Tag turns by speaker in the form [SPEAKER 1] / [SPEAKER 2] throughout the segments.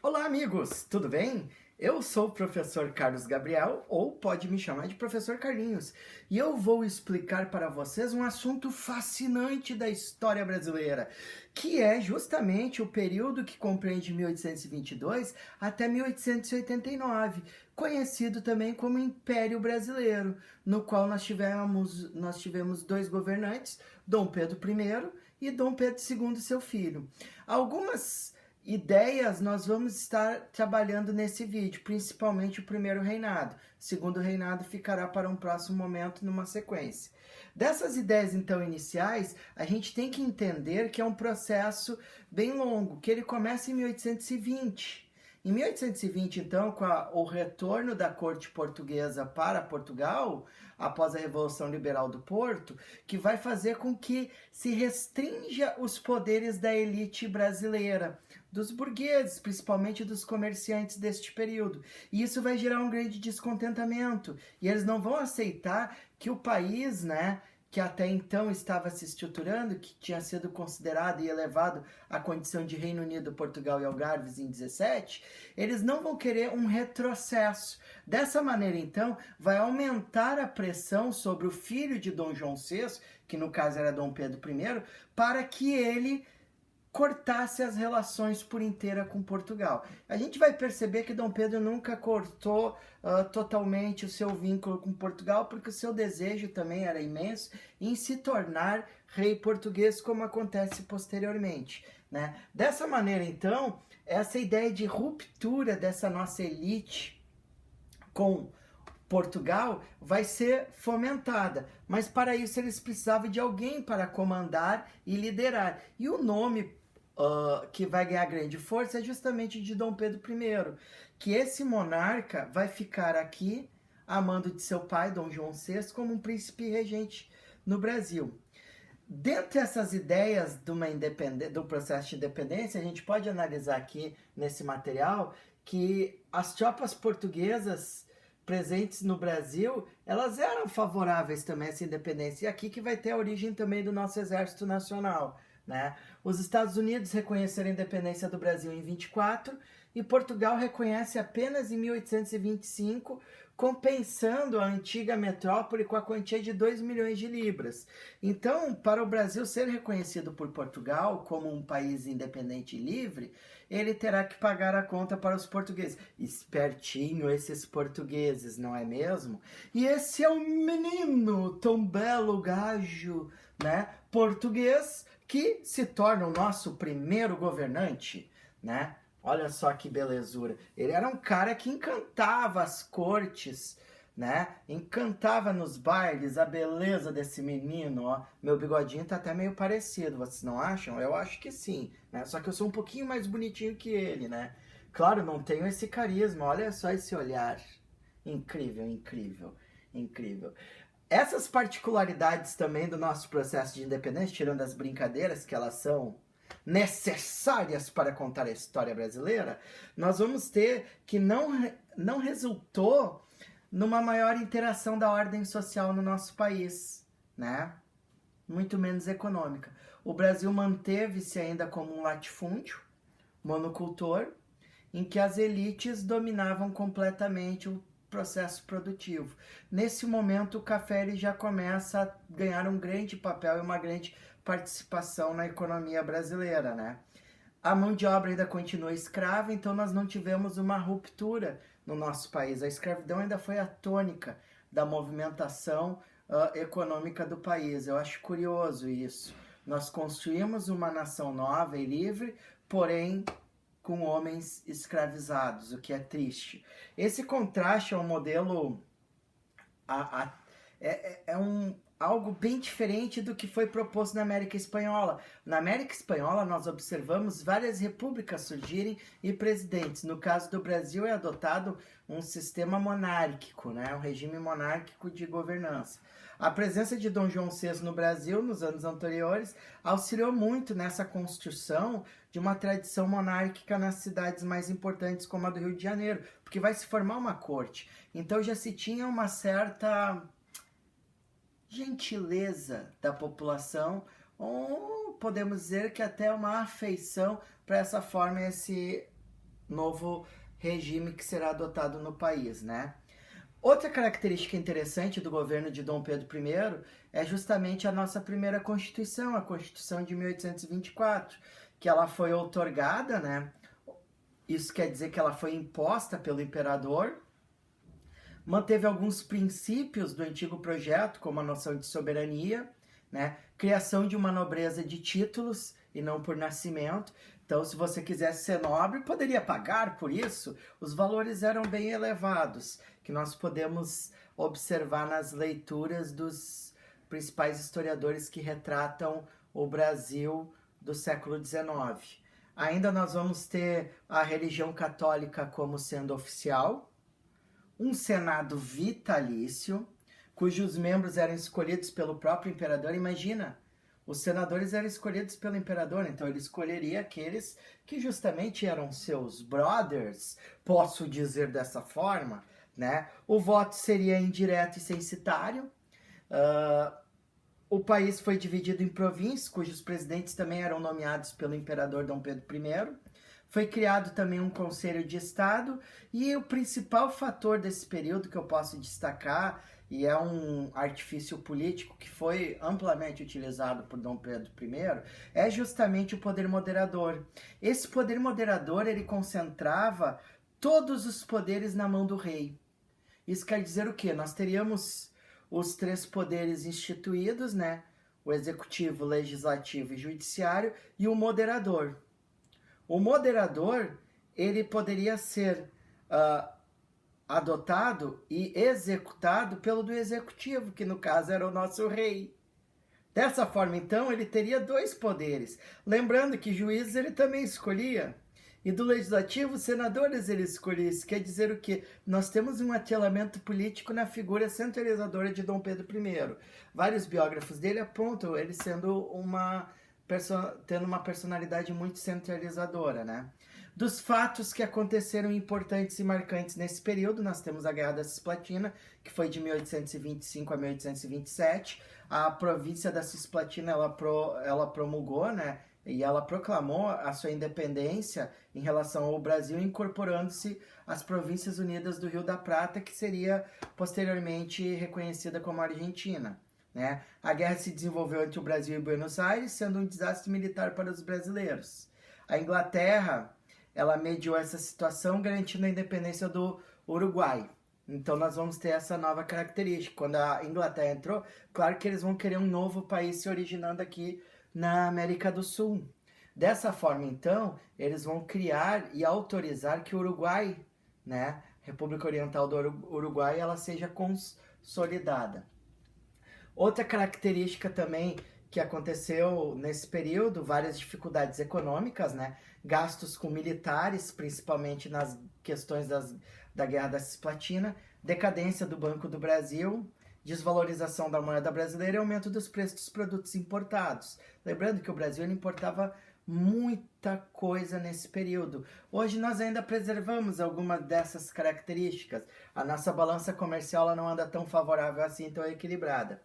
[SPEAKER 1] Olá, amigos, tudo bem? Eu sou o professor Carlos Gabriel, ou pode me chamar de professor Carlinhos, e eu vou explicar para vocês um assunto fascinante da história brasileira, que é justamente o período que compreende 1822 até 1889, conhecido também como Império Brasileiro, no qual nós tivemos dois governantes, Dom Pedro I e Dom Pedro II, seu filho. Algumas ideias nós vamos estar trabalhando nesse vídeo, principalmente o primeiro reinado. O segundo reinado ficará para um próximo momento numa sequência. Dessas ideias então iniciais, a gente tem que entender que é um processo bem longo, que ele começa em 1820. Em 1820, então, com o retorno da corte portuguesa para Portugal, após a Revolução Liberal do Porto, que vai fazer com que se restrinja os poderes da elite brasileira, dos burgueses, principalmente dos comerciantes deste período. E isso vai gerar um grande descontentamento, e eles não vão aceitar que o país, que até então estava se estruturando, que tinha sido considerado e elevado à condição de Reino Unido, Portugal e Algarves em 17, eles não vão querer um retrocesso. Dessa maneira, então, vai aumentar a pressão sobre o filho de Dom João VI, que no caso era Dom Pedro I, para que ele cortasse as relações por inteira com Portugal. A gente vai perceber que Dom Pedro nunca cortou totalmente o seu vínculo com Portugal, porque o seu desejo também era imenso em se tornar rei português, como acontece posteriormente, né? Dessa maneira, então, essa ideia de ruptura dessa nossa elite com Portugal vai ser fomentada, mas para isso eles precisavam de alguém para comandar e liderar. E o nome que vai ganhar grande força é justamente de Dom Pedro I, que esse monarca vai ficar aqui a mando de seu pai, Dom João VI, como um príncipe regente no Brasil. Dentre essas ideias do processo de independência, a gente pode analisar aqui nesse material que as tropas portuguesas presentes no Brasil, elas eram favoráveis também a essa independência. E aqui que vai ter a origem também do nosso Exército Nacional, né? Os Estados Unidos reconheceram a independência do Brasil em 24 e Portugal reconhece apenas em 1825, compensando a antiga metrópole com a quantia de 2 milhões de libras. Então, para o Brasil ser reconhecido por Portugal como um país independente e livre, ele terá que pagar a conta para os portugueses. Espertinho esses portugueses, não é mesmo? E esse é o menino, tão belo gajo, né, português, que se torna o nosso primeiro governante, né? Olha só que belezura. Ele era um cara que encantava as cortes, né? Encantava nos bailes a beleza desse menino, ó. Meu bigodinho tá até meio parecido, vocês não acham? Eu acho que sim, né? Só que eu sou um pouquinho mais bonitinho que ele, né? Claro, não tenho esse carisma, olha só esse olhar. Incrível, incrível, incrível. Essas particularidades também do nosso processo de independência, tirando as brincadeiras que elas são necessárias para contar a história brasileira, nós vamos ter que não resultou numa maior interação da ordem social no nosso país, né? Muito menos econômica. O Brasil manteve-se ainda como um latifúndio, monocultor, em que as elites dominavam completamente o processo produtivo. Nesse momento, o café ele já começa a ganhar um grande papel e uma grande participação na economia brasileira, né? A mão de obra ainda continua escrava, então nós não tivemos uma ruptura no nosso país. A escravidão ainda foi a tônica da movimentação econômica do país. Eu acho curioso isso. Nós construímos uma nação nova e livre, porém com homens escravizados, o que é triste. Esse contraste é um modelo, algo bem diferente do que foi proposto na América Espanhola. Na América Espanhola, nós observamos várias repúblicas surgirem e presidentes. No caso do Brasil, é adotado um sistema monárquico, né? Um regime monárquico de governança. A presença de Dom João VI no Brasil, nos anos anteriores, auxiliou muito nessa construção de uma tradição monárquica nas cidades mais importantes, como a do Rio de Janeiro, porque vai se formar uma corte. Então já se tinha uma certa gentileza da população, ou podemos dizer que até uma afeição para essa forma, esse novo regime que será adotado no país, né? Outra característica interessante do governo de Dom Pedro I é justamente a nossa primeira Constituição, a Constituição de 1824, que ela foi outorgada, né? Isso quer dizer que ela foi imposta pelo imperador, manteve alguns princípios do antigo projeto, como a noção de soberania, né? Criação de uma nobreza de títulos e não por nascimento. Então, se você quisesse ser nobre, poderia pagar por isso. Os valores eram bem elevados, que nós podemos observar nas leituras dos principais historiadores que retratam o Brasil do século XIX. Ainda nós vamos ter a religião católica como sendo oficial, um senado vitalício, cujos membros eram escolhidos pelo próprio imperador. Imagina, os senadores eram escolhidos pelo imperador, então ele escolheria aqueles que justamente eram seus brothers, posso dizer dessa forma, né? O voto seria indireto e censitário. O país foi dividido em províncias, cujos presidentes também eram nomeados pelo imperador Dom Pedro I. Foi criado também um Conselho de Estado, e o principal fator desse período que eu posso destacar, e é um artifício político que foi amplamente utilizado por Dom Pedro I, é justamente o poder moderador. Esse poder moderador, ele concentrava todos os poderes na mão do rei. Isso quer dizer o quê? Nós teríamos os três poderes instituídos, né? O executivo, legislativo e judiciário, e o moderador. O moderador, ele poderia ser adotado e executado pelo do executivo, que no caso era o nosso rei. Dessa forma, então, ele teria dois poderes. Lembrando que juízes ele também escolhia. E do legislativo, senadores ele escolhia. Isso quer dizer o quê? Nós temos um atelamento político na figura centralizadora de Dom Pedro I. Vários biógrafos dele apontam ele sendo tendo uma personalidade muito centralizadora, né? Dos fatos que aconteceram importantes e marcantes nesse período, nós temos a Guerra da Cisplatina, que foi de 1825 a 1827. A província da Cisplatina, ela promulgou, né? E ela proclamou a sua independência em relação ao Brasil, incorporando-se às Províncias Unidas do Rio da Prata, que seria posteriormente reconhecida como Argentina. Né? A guerra se desenvolveu entre o Brasil e Buenos Aires, sendo um desastre militar para os brasileiros. A Inglaterra, ela mediou essa situação, garantindo a independência do Uruguai. Então nós vamos ter essa nova característica. Quando a Inglaterra entrou, claro que eles vão querer um novo país se originando aqui na América do Sul. Dessa forma, então, eles vão criar e autorizar que o Uruguai, né, República Oriental do Uruguai, ela seja consolidada. Outra característica também que aconteceu nesse período, várias dificuldades econômicas, né? Gastos com militares, principalmente nas questões da Guerra da Cisplatina, decadência do Banco do Brasil, desvalorização da moeda brasileira e aumento dos preços dos produtos importados. Lembrando que o Brasil importava muita coisa nesse período. Hoje nós ainda preservamos algumas dessas características. A nossa balança comercial ela não anda tão favorável assim, tão equilibrada.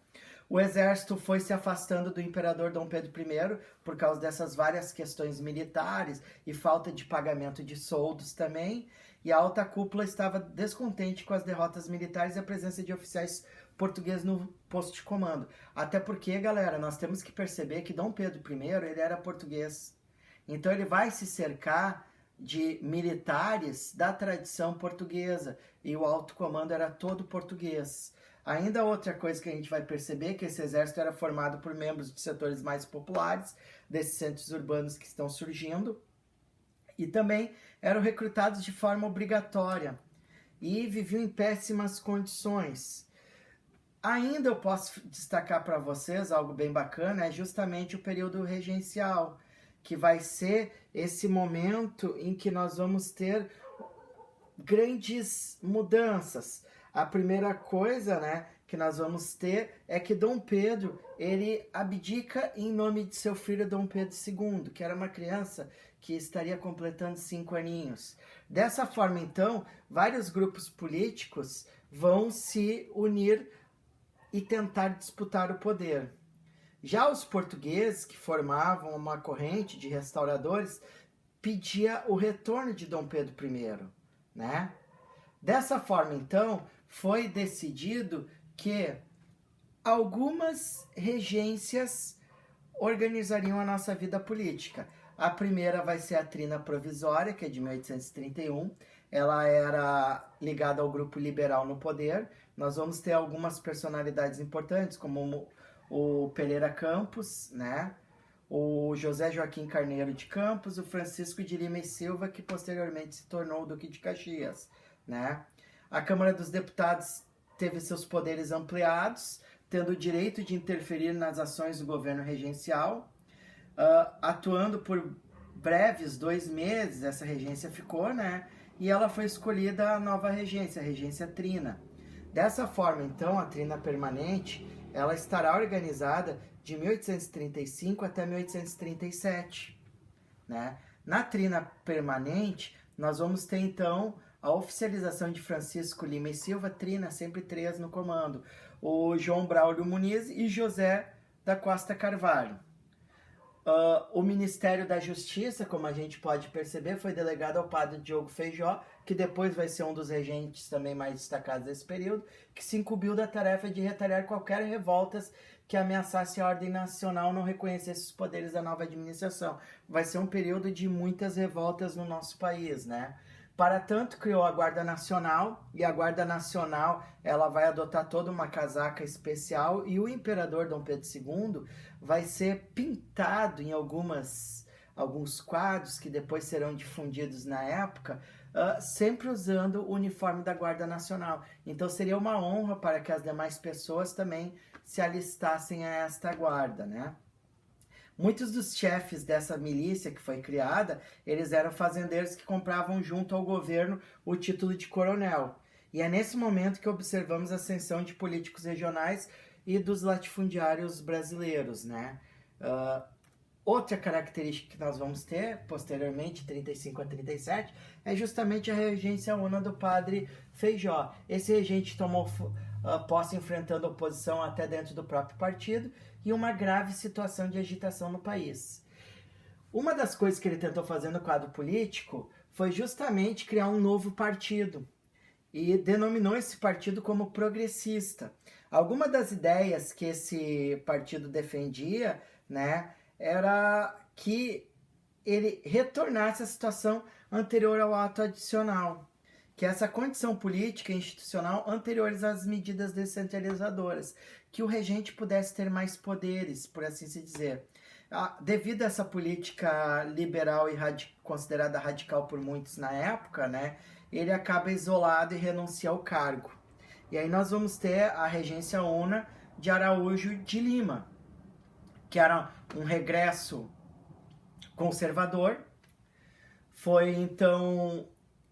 [SPEAKER 1] O exército foi se afastando do imperador Dom Pedro I por causa dessas várias questões militares e falta de pagamento de soldos também. E a alta cúpula estava descontente com as derrotas militares e a presença de oficiais portugueses no posto de comando. Até porque, galera, nós temos que perceber que Dom Pedro I, ele era português. Então ele vai se cercar de militares da tradição portuguesa. E o alto comando era todo português. Ainda outra coisa que a gente vai perceber é que esse exército era formado por membros de setores mais populares, desses centros urbanos que estão surgindo. E também eram recrutados de forma obrigatória. E viviam em péssimas condições. Ainda eu posso destacar para vocês algo bem bacana, é justamente o período regencial, que vai ser esse momento em que nós vamos ter grandes mudanças. A primeira coisa, né, que nós vamos ter é que Dom Pedro, ele abdica em nome de seu filho Dom Pedro II, que era uma criança que estaria completando 5 aninhos. Dessa forma, então, vários grupos políticos vão se unir e tentar disputar o poder. Já os portugueses, que formavam uma corrente de restauradores, pedia o retorno de Dom Pedro I, né? Dessa forma, então, foi decidido que algumas regências organizariam a nossa vida política. A primeira vai ser a trina provisória, que é de 1831. Ela era ligada ao grupo liberal no poder. Nós vamos ter algumas personalidades importantes, como o Pereira Campos, né? O José Joaquim Carneiro de Campos, o Francisco de Lima e Silva, que posteriormente se tornou o Duque de Caxias, né? A Câmara dos Deputados teve seus poderes ampliados, tendo o direito de interferir nas ações do governo regencial, atuando por breves 2 meses, essa regência ficou, né? E ela foi escolhida a nova regência, a regência trina. Dessa forma, então, a trina permanente, ela estará organizada de 1835 até 1837, né? Na trina permanente, nós vamos ter, então, a oficialização de Francisco Lima e Silva, trina, sempre 3 no comando, o João Braulio Muniz e José da Costa Carvalho. O Ministério da Justiça, como a gente pode perceber, foi delegado ao padre Diogo Feijó, que depois vai ser um dos regentes também mais destacados desse período, que se incumbiu da tarefa de retaliar qualquer revoltas que ameaçasse a ordem nacional, não reconhecesse os poderes da nova administração. Vai ser um período de muitas revoltas no nosso país, né? Para tanto, criou a Guarda Nacional, e a Guarda Nacional ela vai adotar toda uma casaca especial, e o imperador Dom Pedro II vai ser pintado em alguns quadros que depois serão difundidos na época, sempre usando o uniforme da Guarda Nacional. Então seria uma honra para que as demais pessoas também se alistassem a esta guarda, né? Muitos dos chefes dessa milícia que foi criada, eles eram fazendeiros que compravam junto ao governo o título de coronel. E é nesse momento que observamos a ascensão de políticos regionais e dos latifundiários brasileiros, né? Outra característica que nós vamos ter, posteriormente, 35 a 37, é justamente a regência una do padre Feijó. Esse regente tomou posse enfrentando oposição até dentro do próprio partido e uma grave situação de agitação no país. Uma das coisas que ele tentou fazer no quadro político foi justamente criar um novo partido e denominou esse partido como progressista. Algumas das ideias que esse partido defendia, né, era que ele retornasse à situação anterior ao ato adicional, que é essa condição política e institucional anteriores às medidas descentralizadoras, que o regente pudesse ter mais poderes, por assim se dizer. Devido a essa política liberal e considerada radical por muitos na época, né, ele acaba isolado e renuncia ao cargo. E aí nós vamos ter a regência una de Araújo de Lima, que era um regresso conservador. Foi, então,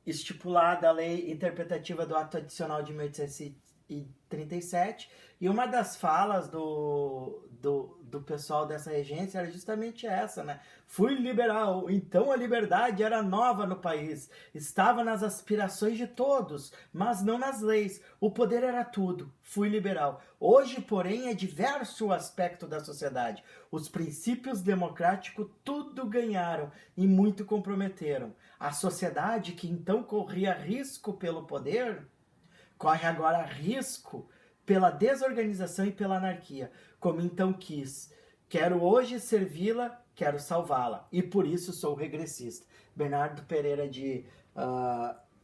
[SPEAKER 1] estipulada a lei interpretativa do ato adicional de 1837, e uma das falas do pessoal dessa regência era justamente essa, né? Fui liberal, então a liberdade era nova no país, estava nas aspirações de todos, mas não nas leis. O poder era tudo, fui liberal. Hoje, porém, é diverso o aspecto da sociedade. Os princípios democráticos tudo ganharam e muito comprometeram. A sociedade, que então corria risco pelo poder, corre agora risco pela desorganização e pela anarquia, como então quis. Quero hoje servi-la, quero salvá-la, e por isso sou regressista. Bernardo Pereira de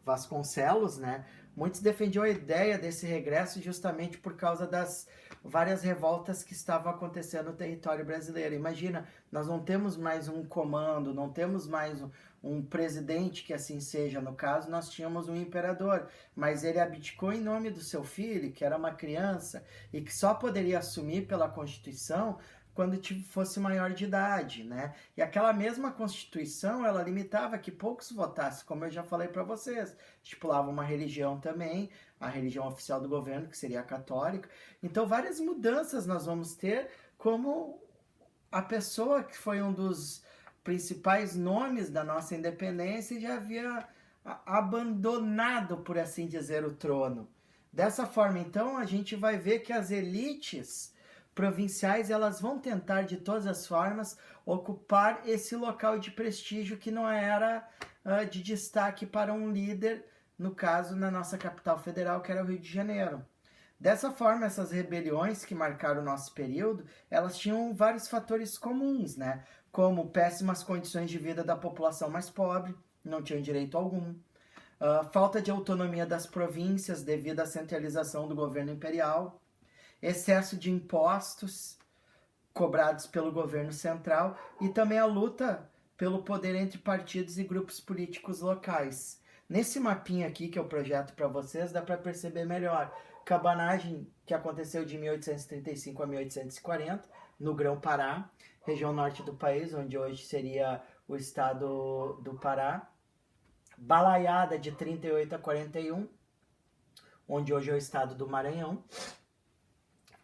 [SPEAKER 1] Vasconcelos, né? Muitos defendiam a ideia desse regresso justamente por causa das várias revoltas que estavam acontecendo no território brasileiro. Imagina, nós não temos mais um comando, não temos mais um presidente que assim seja. No caso, nós tínhamos um imperador, mas ele abdicou em nome do seu filho, que era uma criança, e que só poderia assumir pela Constituição quando fosse maior de idade, né? E aquela mesma Constituição, ela limitava que poucos votassem, como eu já falei para vocês. Estipulava uma religião também, a religião oficial do governo, que seria a católica. Então, várias mudanças nós vamos ter, como a pessoa que foi um dos principais nomes da nossa independência já havia abandonado, por assim dizer, o trono. Dessa forma, então, a gente vai ver que as elites provinciais, elas vão tentar de todas as formas ocupar esse local de prestígio que não era de destaque para um líder, no caso na nossa capital federal, que era o Rio de Janeiro. Dessa forma, essas rebeliões que marcaram o nosso período, elas tinham vários fatores comuns, né? Como péssimas condições de vida da população mais pobre, não tinham direito algum, falta de autonomia das províncias devido à centralização do governo imperial, excesso de impostos cobrados pelo governo central e também a luta pelo poder entre partidos e grupos políticos locais. Nesse mapinha aqui que eu projeto para vocês, dá para perceber melhor. Cabanagem que aconteceu de 1835 a 1840, no Grão-Pará, região norte do país, onde hoje seria o estado do Pará. Balaiada de 38 a 41, onde hoje é o estado do Maranhão.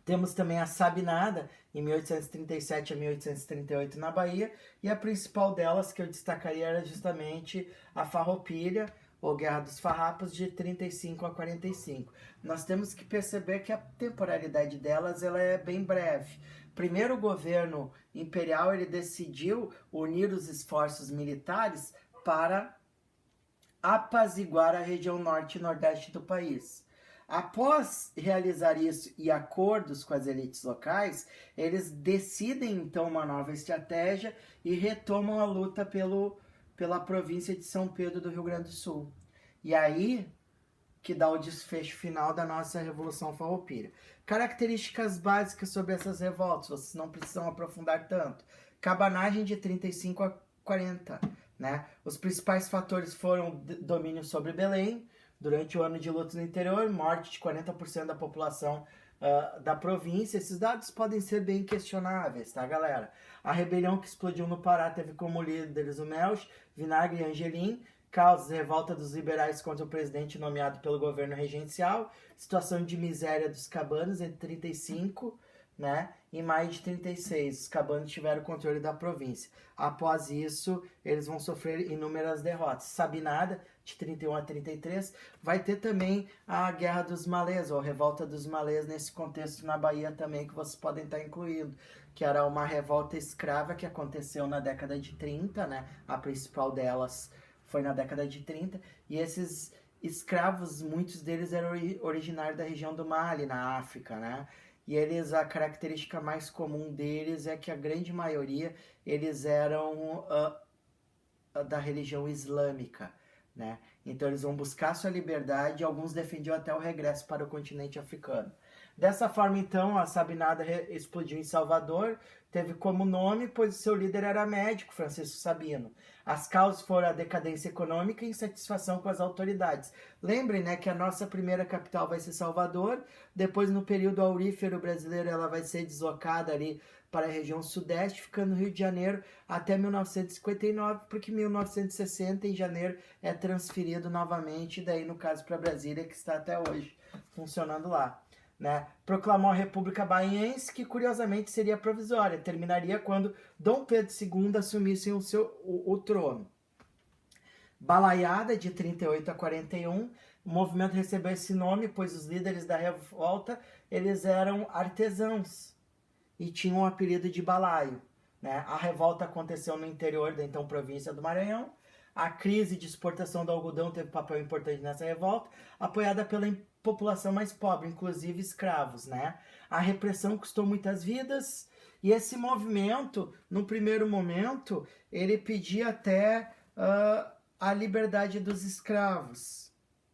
[SPEAKER 1] Temos também a Sabinada, em 1837 a 1838 na Bahia, e a principal delas que eu destacaria era justamente a Farroupilha, ou Guerra dos Farrapos, de 35 a 45. Nós temos que perceber que a temporalidade delas ela é bem breve. Primeiro, o governo imperial ele decidiu unir os esforços militares para apaziguar a região norte e nordeste do país. Após realizar isso e acordos com as elites locais, eles decidem então uma nova estratégia e retomam a luta pela província de São Pedro do Rio Grande do Sul. E aí que dá o desfecho final da nossa Revolução Farroupilha. Características básicas sobre essas revoltas, vocês não precisam aprofundar tanto. Cabanagem de 35 a 40, né? Os principais fatores foram domínio sobre Belém, durante o ano de luta no interior, morte de 40% da população da província. Esses dados podem ser bem questionáveis, tá, galera? A rebelião que explodiu no Pará teve como líderes o Melch, Vinagre e Angelim, causas revolta dos liberais contra o presidente nomeado pelo governo regencial, situação de miséria dos cabanos entre 35, né, e maio de 36. Os cabanos tiveram o controle da província. Após isso, eles vão sofrer inúmeras derrotas. Sabinada, de 31 a 33, vai ter também a Guerra dos Malês, ou a Revolta dos Malês, nesse contexto na Bahia também, que vocês podem estar incluindo, que era uma revolta escrava que aconteceu na década de 30, né, a principal delas foi na década de 30, e esses escravos, muitos deles eram originários da região do Mali, na África, né, e eles, a característica mais comum deles é que a grande maioria, eles eram da religião islâmica, né? Então eles vão buscar sua liberdade e alguns defendiam até o regresso para o continente africano. Dessa forma, então, a Sabinada explodiu em Salvador, teve como nome, pois o seu líder era médico, Francisco Sabino. As causas foram a decadência econômica e insatisfação com as autoridades. Lembrem, né, que a nossa primeira capital vai ser Salvador, depois no período aurífero brasileiro ela vai ser deslocada ali para a região sudeste, ficando no Rio de Janeiro até 1959, porque 1960, em janeiro, é transferido novamente, daí no caso para Brasília, que está até hoje funcionando lá. Né? Proclamou a República Baiense, que curiosamente seria provisória, terminaria quando Dom Pedro II assumisse o trono. Balaiada, de 38 a 41, o movimento recebeu esse nome, pois os líderes da revolta, eles eram artesãos e tinham o apelido de balaio. Né? A revolta aconteceu no interior da então província do Maranhão. A crise de exportação do algodão teve papel importante nessa revolta, apoiada pela população mais pobre, inclusive escravos, né? A repressão custou muitas vidas, e esse movimento, no primeiro momento, ele pedia até a liberdade dos escravos,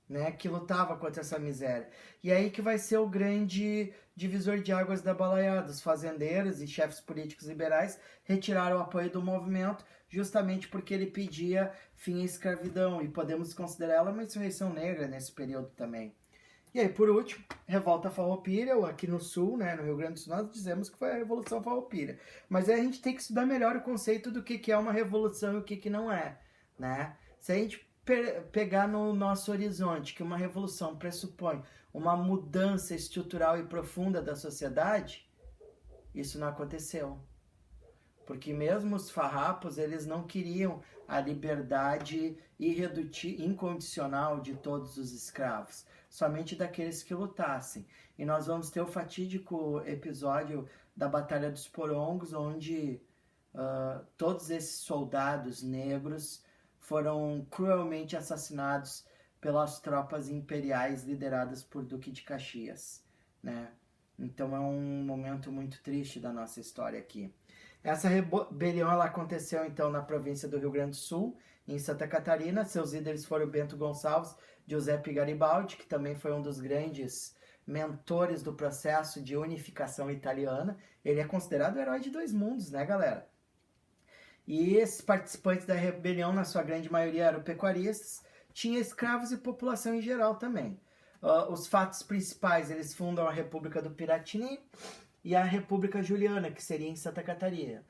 [SPEAKER 1] né? Que lutava contra essa miséria. E aí que vai ser o grande divisor de águas da balaiada. Os fazendeiros e chefes políticos liberais retiraram o apoio do movimento, justamente porque ele pedia fim à escravidão, e podemos considerar ela uma insurreição negra nesse período também. E aí, por último, Revolta Farroupilha, aqui no Sul, né, no Rio Grande do Sul, nós dizemos que foi a Revolução Farroupilha. Mas aí a gente tem que estudar melhor o conceito do que é uma revolução e o que não é, né? Se a gente pegar no nosso horizonte que uma revolução pressupõe uma mudança estrutural e profunda da sociedade, isso não aconteceu. Porque mesmo os farrapos, eles não queriam a liberdade incondicional de todos os escravos, somente daqueles que lutassem. E nós vamos ter o fatídico episódio da Batalha dos Porongos, onde todos esses soldados negros foram cruelmente assassinados pelas tropas imperiais lideradas por Duque de Caxias, né? Então é um momento muito triste da nossa história aqui. Essa rebelião ela aconteceu então na província do Rio Grande do Sul, em Santa Catarina. Seus líderes foram Bento Gonçalves, Giuseppe Garibaldi, que também foi um dos grandes mentores do processo de unificação italiana. Ele é considerado o herói de dois mundos, né, galera? E esses participantes da rebelião, na sua grande maioria, eram pecuaristas, tinha escravos e população em geral também. Os fatos principais, eles fundam a República do Piratini e a República Juliana, que seria em Santa Catarina.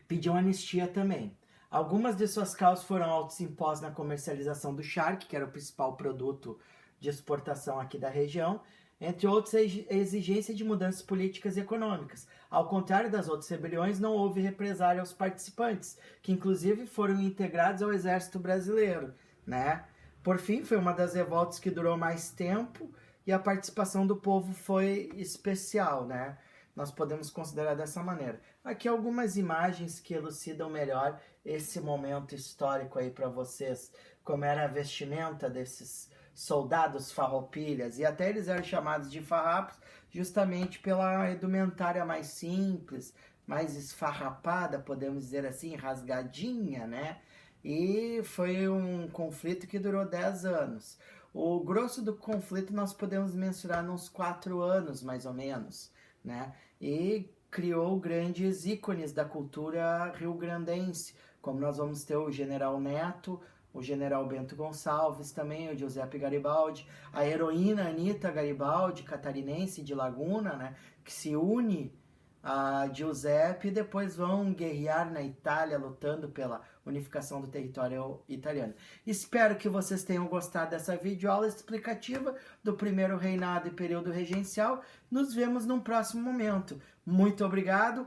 [SPEAKER 1] Pediam anistia também. Algumas de suas causas foram autos impostos na comercialização do charque, que era o principal produto de exportação aqui da região, entre outros a exigência de mudanças políticas e econômicas. Ao contrário das outras rebeliões, não houve represália aos participantes, que inclusive foram integrados ao exército brasileiro, né? Por fim, foi uma das revoltas que durou mais tempo e a participação do povo foi especial, né? Nós podemos considerar dessa maneira. Aqui algumas imagens que elucidam melhor esse momento histórico aí para vocês, como era a vestimenta desses soldados farroupilhas, e até eles eram chamados de farrapos justamente pela indumentária mais simples, mais esfarrapada, podemos dizer assim, rasgadinha, né? E foi um conflito que durou 10 anos. O grosso do conflito nós podemos mensurar nos 4 anos, mais ou menos, né? E criou grandes ícones da cultura rio-grandense, como nós vamos ter o General Neto, o General Bento Gonçalves também, o Giuseppe Garibaldi, a heroína Anita Garibaldi, catarinense de Laguna, né, que se une a Giuseppe e depois vão guerrear na Itália, lutando pela unificação do território italiano. Espero que vocês tenham gostado dessa videoaula explicativa do primeiro reinado e período regencial. Nos vemos num próximo momento. Muito obrigado.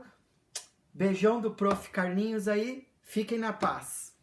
[SPEAKER 1] Beijão do Prof. Carlinhos aí. Fiquem na paz.